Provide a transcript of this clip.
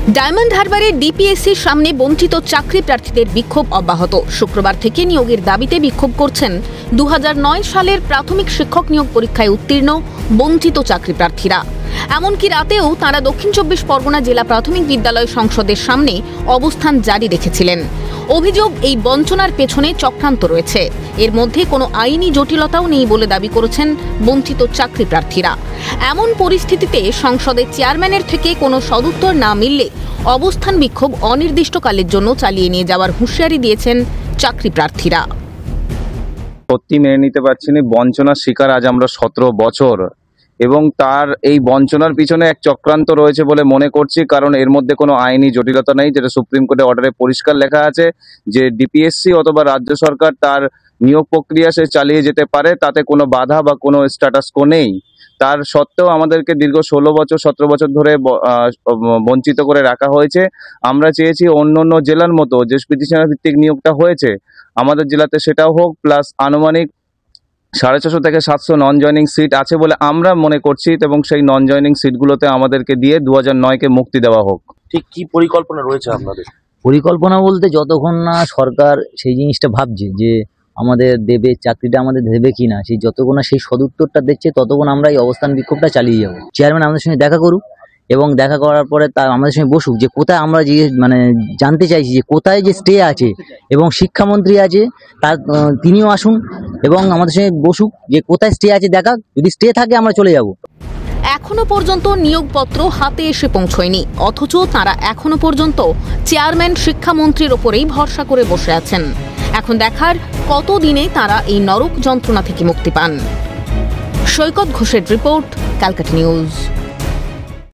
Diamond হারবারে ডিপিএসসির সামনে বঞ্চিত চাকরি প্রার্থীদের বিক্ষোভ অব্যাহত। শুক্রবার থেকে নিয়োগের দাবিতে বিক্ষোভ করছেন 2009 সালের প্রাথমিক শিক্ষক নিয়োগ পরীক্ষায় উত্তীর্ণ বঞ্চিত চাকরি প্রার্থীরা। এমনকি রাতেও তাঁরা দক্ষিণ 24 পরগনা জেলা প্রাথমিক বিদ্যালয় সংসদের সামনে অবস্থান জারি রেখেছিলেন। অভিযোগ, এই বঞ্চনার পেছনে চক্রান্ত রয়েছে। এর মধ্যে কোনো আইনি জটিলতাও নেই বলে দাবি করেছেন বঞ্চিত চাকরি প্রার্থীরা। এমন পরিস্থিতিতে সংসদের চেয়ারম্যানের থেকে কোনো সদুত্তর না মিললে অবস্থান বিক্ষোভ অনির্দিষ্টকালের জন্য চালিয়ে নিয়ে যাওয়ার হুঁশিয়ারি দিয়েছেন চাকরি প্রার্থীরা। সত্যি মেনে নিতে পারছি না, বঞ্চনার শিকার আজ আমরা 17 বছর, এবং তার এই বঞ্চনার পিছনে এক চক্রান্ত রয়েছে বলে মনে করছি। কারণ এর মধ্যে কোনো আইনি জটিলতা নেই, যেটা সুপ্রিম কোর্টের অর্ডারে পরিষ্কার লেখা আছে যে ডিপিএসসি অথবা রাজ্য সরকার তার নিয়োগ প্রক্রিয়া সে চালিয়ে যেতে পারে, তাতে কোনো বাধা বা কোনো স্ট্যাটাস কো নেই। তার সত্ত্বেও আমাদেরকে দীর্ঘ 16 বছর 17 বছর ধরে বঞ্চিত করে রাখা হয়েছে। আমরা চেয়েছি অন্য অন্য জেলার মতো যে পিটিশনার ভিত্তিক নিয়োগটা হয়েছে আমাদের জেলাতে সেটাও হোক, প্লাস আনুমানিক 650 থেকে 700 নন জয়নিং সিট আছে বলে আমরা মনে করছি, এবং সেই নন জয়নিং সিটগুলোতে আমাদেরকে দিয়ে 2009-কে মুক্তি দেওয়া হোক। ঠিক কি পরিকল্পনা রয়েছে আপনাদের? পরিকল্পনা বলতে যতক্ষণ না সরকার সেই জিনিসটা ভাবছে যে আমাদের দেবে, চাকরিটা আমাদের দেবে কি না, সেই যতক্ষণ না সেই সদুত্তরটা দেখছে ততক্ষণ আমরা এই অবস্থান বিক্ষোভটা চালিয়ে যাব। চেয়ারম্যান আমাদের সঙ্গে দেখা করুক, এবং দেখা করার পরে তা আমাদের সঙ্গে বসুক যে কোথায় আমরা যে জানতে চাইছি যে কোথায় যে স্টে আছে, এবং শিক্ষামন্ত্রী আছে তার তিনিও আসুন এবং আমাদের সঙ্গে বসুক যে কোথায় স্টে আছে দেখা, যদি স্টে থাকে আমরা চলে যাব। এখনো পর্যন্ত নিয়োগপত্র হাতে এসে পৌঁছয়নি, অথচ তারা এখনো পর্যন্ত চেয়ারম্যান শিক্ষামন্ত্রীর ওপরেই ভরসা করে বসে আছেন। এখন দেখার কতদিনে তারা এই নরক যন্ত্রণা থেকে মুক্তি পান। সৈকত ঘোষের রিপোর্ট, ক্যালকাটা নিউজ।